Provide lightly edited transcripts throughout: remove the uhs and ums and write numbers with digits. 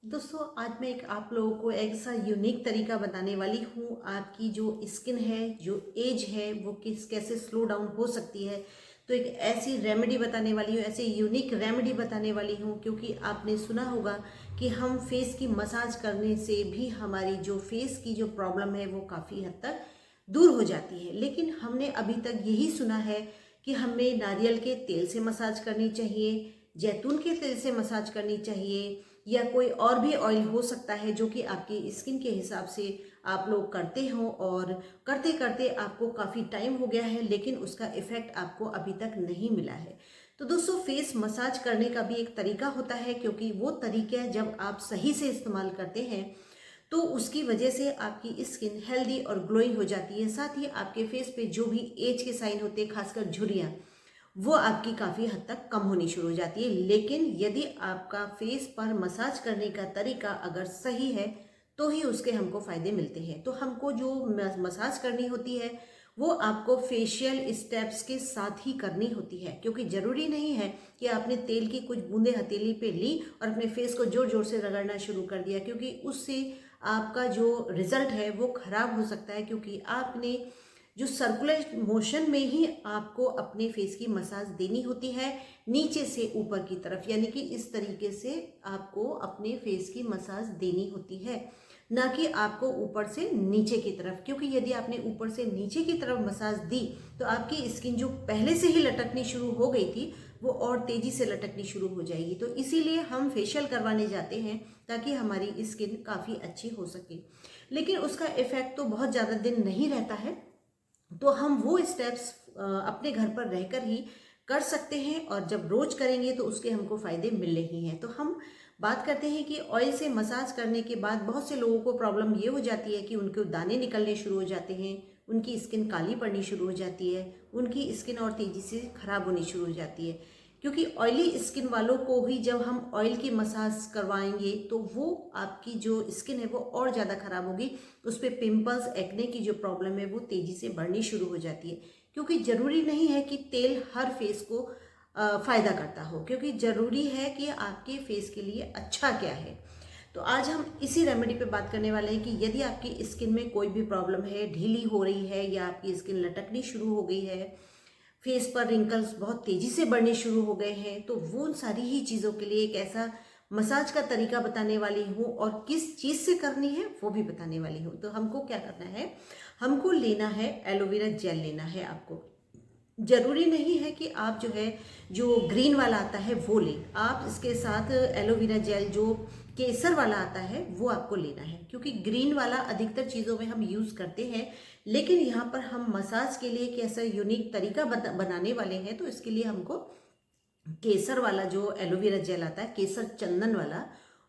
दोस्तों आज मैं एक आप लोगों को ऐसा यूनिक तरीका बताने वाली हूँ। आपकी जो स्किन है, जो एज है, वो कैसे स्लो डाउन हो सकती है। तो एक ऐसी रेमेडी बताने वाली हूँ, ऐसे यूनिक रेमेडी बताने वाली हूँ, क्योंकि आपने सुना होगा कि हम फेस की मसाज करने से भी हमारी जो फेस की जो प्रॉब्लम है वो काफ़ी हद तक दूर हो जाती है। लेकिन हमने अभी तक यही सुना है कि हमें नारियल के तेल से मसाज करनी चाहिए, जैतून के तेल से मसाज करनी चाहिए, या कोई और भी ऑयल हो सकता है जो कि आपकी स्किन के हिसाब से आप लोग करते हो, और करते करते आपको काफ़ी टाइम हो गया है लेकिन उसका इफ़ेक्ट आपको अभी तक नहीं मिला है। तो दोस्तों, फेस मसाज करने का भी एक तरीका होता है, क्योंकि वो तरीके जब आप सही से इस्तेमाल करते हैं तो उसकी वजह से आपकी स्किन हेल्दी और ग्लोइंग हो जाती है। साथ ही आपके फेस पे जो भी एज के साइन होते हैं, खासकर झुर्रियाँ, वो आपकी काफ़ी हद तक कम होनी शुरू हो जाती है। लेकिन यदि आपका फेस पर मसाज करने का तरीका अगर सही है तो ही उसके हमको फ़ायदे मिलते हैं। तो हमको जो मसाज करनी होती है वो आपको फेशियल स्टेप्स के साथ ही करनी होती है, क्योंकि ज़रूरी नहीं है कि आपने तेल की कुछ बूंदें हथेली पे ली और अपने फेस को ज़ोर ज़ोर से रगड़ना शुरू कर दिया, क्योंकि उससे आपका जो रिज़ल्ट है वो ख़राब हो सकता है। क्योंकि आपने जो सर्कुलर मोशन में ही आपको अपने फेस की मसाज देनी होती है, नीचे से ऊपर की तरफ, यानी कि इस तरीके से आपको अपने फेस की मसाज देनी होती है, ना कि आपको ऊपर से नीचे की तरफ। क्योंकि यदि आपने ऊपर से नीचे की तरफ मसाज दी तो आपकी स्किन जो पहले से ही लटकनी शुरू हो गई थी वो और तेजी से लटकनी शुरू हो जाएगी। तो इसीलिए हम फेशियल करवाने जाते हैं ताकि हमारी स्किन काफ़ी अच्छी हो सके, लेकिन उसका इफेक्ट तो बहुत ज़्यादा दिन नहीं रहता है। तो हम वो स्टेप्स अपने घर पर रहकर ही कर सकते हैं, और जब रोज करेंगे तो उसके हमको फायदे मिलने ही हैं। तो हम बात करते हैं कि ऑयल से मसाज करने के बाद बहुत से लोगों को प्रॉब्लम ये हो जाती है कि उनके दाने निकलने शुरू हो जाते हैं, उनकी स्किन काली पड़नी शुरू हो जाती है, उनकी स्किन और तेज़ी से खराब होनी शुरू हो जाती है। क्योंकि ऑयली स्किन वालों को ही जब हम ऑयल की मसाज करवाएंगे तो वो आपकी जो स्किन है वो और ज़्यादा खराब होगी, उस पर पिंपल्स, एक्ने की जो प्रॉब्लम है वो तेज़ी से बढ़नी शुरू हो जाती है। क्योंकि ज़रूरी नहीं है कि तेल हर फेस को फ़ायदा करता हो, क्योंकि ज़रूरी है कि आपके फेस के लिए अच्छा क्या है। तो आज हम इसी रेमेडी पे बात करने वाले हैं कि यदि आपकी स्किन में कोई भी प्रॉब्लम है, ढीली हो रही है या आपकी स्किन लटकनी शुरू हो गई है, फेस पर रिंकल्स बहुत तेज़ी से बढ़ने शुरू हो गए हैं, तो वो सारी ही चीज़ों के लिए एक ऐसा मसाज का तरीका बताने वाली हूँ, और किस चीज़ से करनी है वो भी बताने वाली हूँ। तो हमको क्या करना है, हमको लेना है एलोवेरा जेल लेना है आपको। ज़रूरी नहीं है कि आप जो है जो ग्रीन वाला आता है वो लें, आप इसके साथ एलोवेरा जेल जो केसर वाला आता है वो आपको लेना है, क्योंकि ग्रीन वाला अधिकतर चीज़ों में हम यूज़ करते हैं। लेकिन यहाँ पर हम मसाज के लिए कैसा यूनिक तरीका बनाने वाले हैं, तो इसके लिए हमको केसर वाला जो एलोवेरा जेल आता है, केसर चंदन वाला,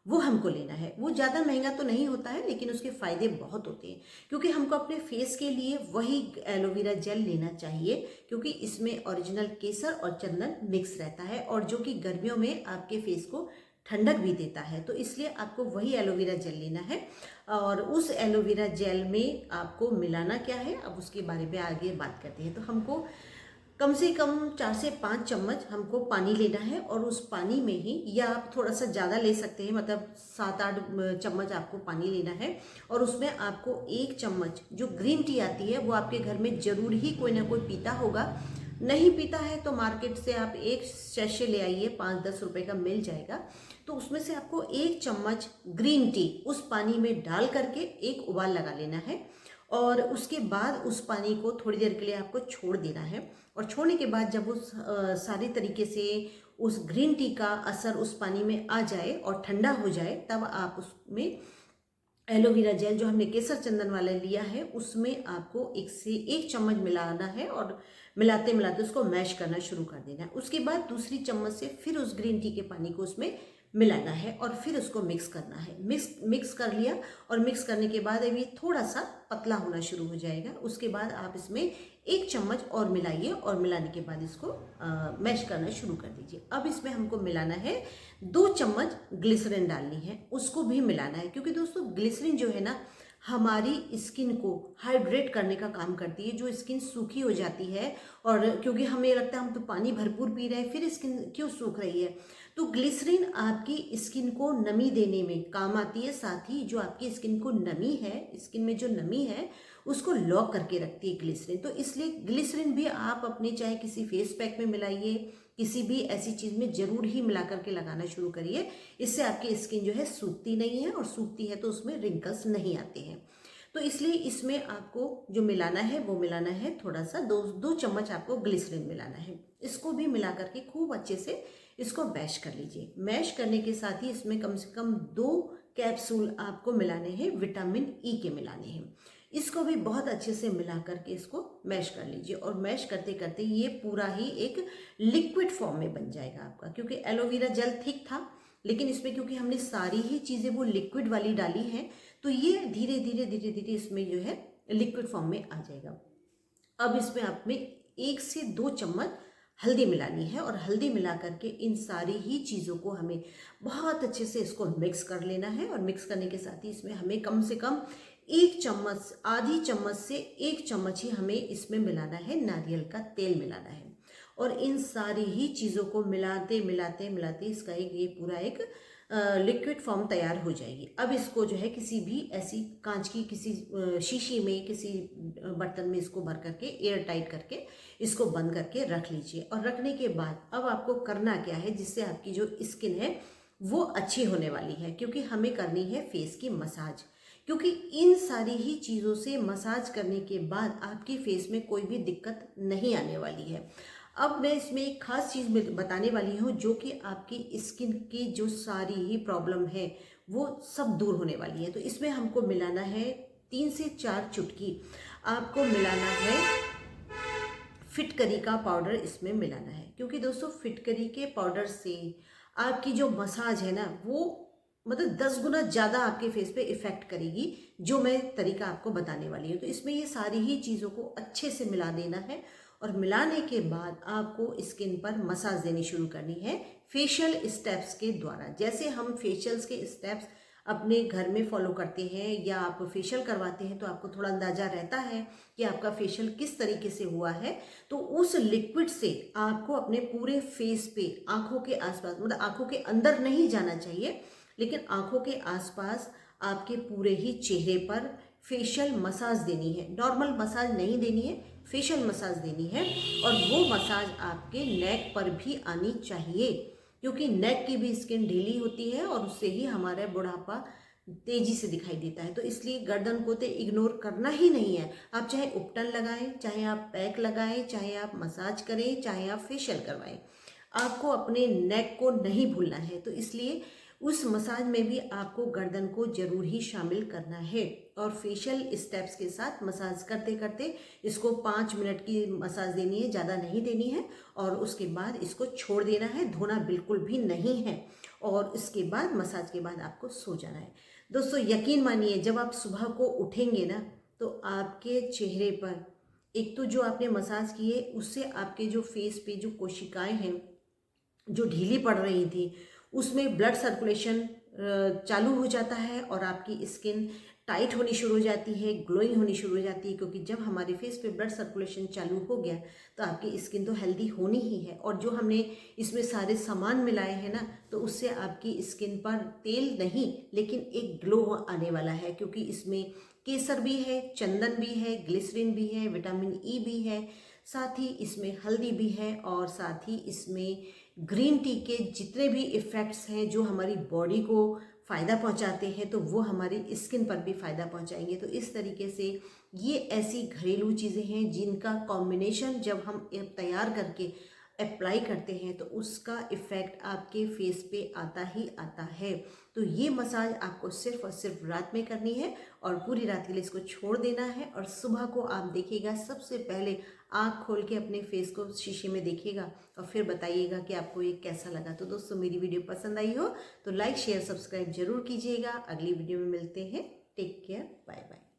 वो हमको लेना है। वो ज़्यादा महंगा तो नहीं होता है लेकिन उसके फ़ायदे बहुत होते हैं, क्योंकि हमको अपने फेस के लिए वही एलोवेरा जेल लेना चाहिए, क्योंकि इसमें ओरिजिनल केसर और चंदन मिक्स रहता है, और जो कि गर्मियों में आपके फेस को ठंडक भी देता है। तो इसलिए आपको वही एलोवेरा जेल लेना है। और उस एलोवेरा जेल में आपको मिलाना क्या है, अब उसके बारे में आगे बात करते हैं। तो हमको कम से कम 4 से 5 चम्मच हमको पानी लेना है, और उस पानी में ही, या आप थोड़ा सा ज़्यादा ले सकते हैं, मतलब 7-8 चम्मच आपको पानी लेना है। और उसमें आपको 1 चम्मच जो ग्रीन टी आती है वो आपके घर में ज़रूर ही कोई ना कोई पीता होगा। नहीं पीता है तो मार्केट से आप एक सैशे ले आइए, 5-10 रुपए का मिल जाएगा। तो उसमें से आपको 1 चम्मच ग्रीन टी उस पानी में डाल करके एक उबाल लगा लेना है, और उसके बाद उस पानी को थोड़ी देर के लिए आपको छोड़ देना है। और छोड़ने के बाद जब उस सारी तरीके से उस ग्रीन टी का असर उस पानी में आ जाए और ठंडा हो जाए, तब आप उसमें एलोवेरा जेल जो हमने केसर चंदन वाला लिया है उसमें आपको 1 से 1 चम्मच मिलाना है, और मिलाते मिलाते उसको मैश करना शुरू कर देना है। उसके बाद दूसरी चम्मच से फिर उस ग्रीन टी के पानी को उसमें मिलाना है, और फिर उसको मिक्स करना है। मिक्स कर लिया, और मिक्स करने के बाद अब ये थोड़ा सा पतला होना शुरू हो जाएगा। उसके बाद आप इसमें 1 चम्मच और मिलाइए, और मिलाने के बाद इसको मैश करना शुरू कर दीजिए। अब इसमें हमको मिलाना है 2 चम्मच ग्लिसरीन डालनी है, उसको भी मिलाना है, क्योंकि दोस्तों ग्लिसरीन जो है ना, हमारी स्किन को हाइड्रेट करने का काम करती है। जो स्किन सूखी हो जाती है, और क्योंकि हमें लगता है हम तो पानी भरपूर पी रहे हैं, फिर स्किन क्यों सूख रही है, तो ग्लिसरीन आपकी स्किन को नमी देने में काम आती है। साथ ही जो आपकी स्किन को नमी है, स्किन में जो नमी है उसको लॉक करके रखती है ग्लिसरीन। तो इसलिए ग्लिसरीन भी आप अपने चाहे किसी फेस पैक में मिलाइए, किसी भी ऐसी चीज़ में ज़रूर ही मिला करके लगाना शुरू करिए। इससे आपकी स्किन जो है सूखती नहीं है, और सूखती है तो उसमें रिंकल्स नहीं आते हैं। तो इसलिए इसमें आपको जो मिलाना है वो मिलाना है थोड़ा सा, दो चम्मच आपको ग्लिसरीन मिलाना है। इसको भी मिला करके खूब अच्छे से इसको मैश कर लीजिए। मैश करने के साथ ही इसमें कम से कम 2 कैप्सूल आपको मिलाने हैं, विटामिन ई के मिलाने हैं। इसको भी बहुत अच्छे से मिला करके इसको मैश कर लीजिए, और मैश करते करते ये पूरा ही एक लिक्विड फॉर्म में बन जाएगा आपका। क्योंकि एलोवेरा जेल थिक था, लेकिन इसमें क्योंकि हमने सारी ही चीज़ें वो लिक्विड वाली डाली हैं, तो ये धीरे धीरे धीरे धीरे इसमें जो है लिक्विड फॉर्म में आ जाएगा। अब इसमें आप में 1 से 2 चम्मच हल्दी मिलानी है, और हल्दी मिला करके इन सारी ही चीज़ों को हमें बहुत अच्छे से इसको मिक्स कर लेना है। और मिक्स करने के साथ ही इसमें हमें कम से कम 1 चम्मच, आधी चम्मच से 1 चम्मच ही हमें इसमें मिलाना है, नारियल का तेल मिलाना है। और इन सारी ही चीज़ों को मिलाते मिलाते मिलाते इसका ये पूरा एक लिक्विड फॉर्म तैयार हो जाएगी। अब इसको जो है किसी भी ऐसी कांच की किसी शीशी में, किसी बर्तन में इसको भर करके एयर टाइट करके इसको बंद करके रख लीजिए। और रखने के बाद अब आपको करना क्या है, जिससे आपकी जो स्किन है वो अच्छी होने वाली है, क्योंकि हमें करनी है फेस की मसाज। क्योंकि इन सारी ही चीज़ों से मसाज करने के बाद आपकी फेस में कोई भी दिक्कत नहीं आने वाली है। अब मैं इसमें एक खास चीज़ बताने वाली हूँ, जो कि आपकी स्किन की जो सारी ही प्रॉब्लम है वो सब दूर होने वाली है। तो इसमें हमको मिलाना है 3 से 4 चुटकी आपको मिलाना है फिटकरी का पाउडर, इसमें मिलाना है। क्योंकि दोस्तों फिटकरी के पाउडर से आपकी जो मसाज है ना, वो मतलब 10 गुना ज़्यादा आपके फेस पे इफ़ेक्ट करेगी, जो मैं तरीका आपको बताने वाली हूँ। तो इसमें ये सारी ही चीज़ों को अच्छे से मिला देना है, और मिलाने के बाद आपको स्किन पर मसाज देनी शुरू करनी है फेशियल स्टेप्स के द्वारा। जैसे हम फेशियल्स के स्टेप्स अपने घर में फॉलो करते हैं, या आप फेशियल करवाते हैं, तो आपको थोड़ा अंदाज़ा रहता है कि आपका फेशियल किस तरीके से हुआ है। तो उस लिक्विड से आपको अपने पूरे फेस पे, आँखों के आसपास, मतलब आँखों के अंदर नहीं जाना चाहिए, लेकिन आँखों के आसपास आपके पूरे ही चेहरे पर फेशियल मसाज देनी है। नॉर्मल मसाज नहीं देनी है, फेशियल मसाज देनी है। और वो मसाज आपके नेक पर भी आनी चाहिए, क्योंकि नेक की भी स्किन ढीली होती है, और उससे ही हमारा बुढ़ापा तेजी से दिखाई देता है। तो इसलिए गर्दन को तो इग्नोर करना ही नहीं है। आप चाहे उपटन लगाएं, चाहे आप पैक लगाएं, चाहे आप मसाज करें, चाहे आप फेशियल करवाएं, आपको अपने नेक को नहीं भूलना है। तो इसलिए उस मसाज में भी आपको गर्दन को जरूर ही शामिल करना है। और फेशियल स्टेप्स के साथ मसाज करते करते इसको 5 मिनट की मसाज देनी है, ज़्यादा नहीं देनी है। और उसके बाद इसको छोड़ देना है, धोना बिल्कुल भी नहीं है। और इसके बाद मसाज के बाद आपको सो जाना है। दोस्तों यकीन मानिए, जब आप सुबह को उठेंगे ना, तो आपके चेहरे पर एक तो जो आपने मसाज की है उससे आपके जो फेस पे जो कोशिकाएं हैं जो ढीली पड़ रही थी, उसमें ब्लड सर्कुलेशन चालू हो जाता है, और आपकी स्किन टाइट होनी शुरू हो जाती है, ग्लोइंग होनी शुरू हो जाती है। क्योंकि जब हमारे फेस पे ब्लड सर्कुलेशन चालू हो गया, तो आपकी स्किन तो हेल्दी होनी ही है। और जो हमने इसमें सारे सामान मिलाए हैं ना, तो उससे आपकी स्किन पर तेल नहीं, लेकिन एक ग्लो आने वाला है। क्योंकि इसमें केसर भी है, चंदन भी है, ग्लिसरीन भी है, विटामिन ई भी है, साथ ही इसमें हल्दी भी है, और साथ ही इसमें ग्रीन टी के जितने भी इफ़ेक्ट्स हैं जो हमारी बॉडी को फ़ायदा पहुंचाते हैं, तो वो हमारी स्किन पर भी फ़ायदा पहुंचाएंगे। तो इस तरीके से ये ऐसी घरेलू चीज़ें हैं जिनका कॉम्बिनेशन जब हम तैयार करके अप्लाई करते हैं, तो उसका इफ़ेक्ट आपके फेस पे आता ही आता है। तो ये मसाज आपको सिर्फ और सिर्फ रात में करनी है, और पूरी रात के लिए इसको छोड़ देना है। और सुबह को आप देखिएगा, सबसे पहले आँख खोल के अपने फेस को शीशे में देखिएगा, और फिर बताइएगा कि आपको ये कैसा लगा। तो दोस्तों मेरी वीडियो पसंद आई हो तो लाइक शेयर सब्सक्राइब जरूर कीजिएगा। अगली वीडियो में मिलते हैं। Take care, bye bye.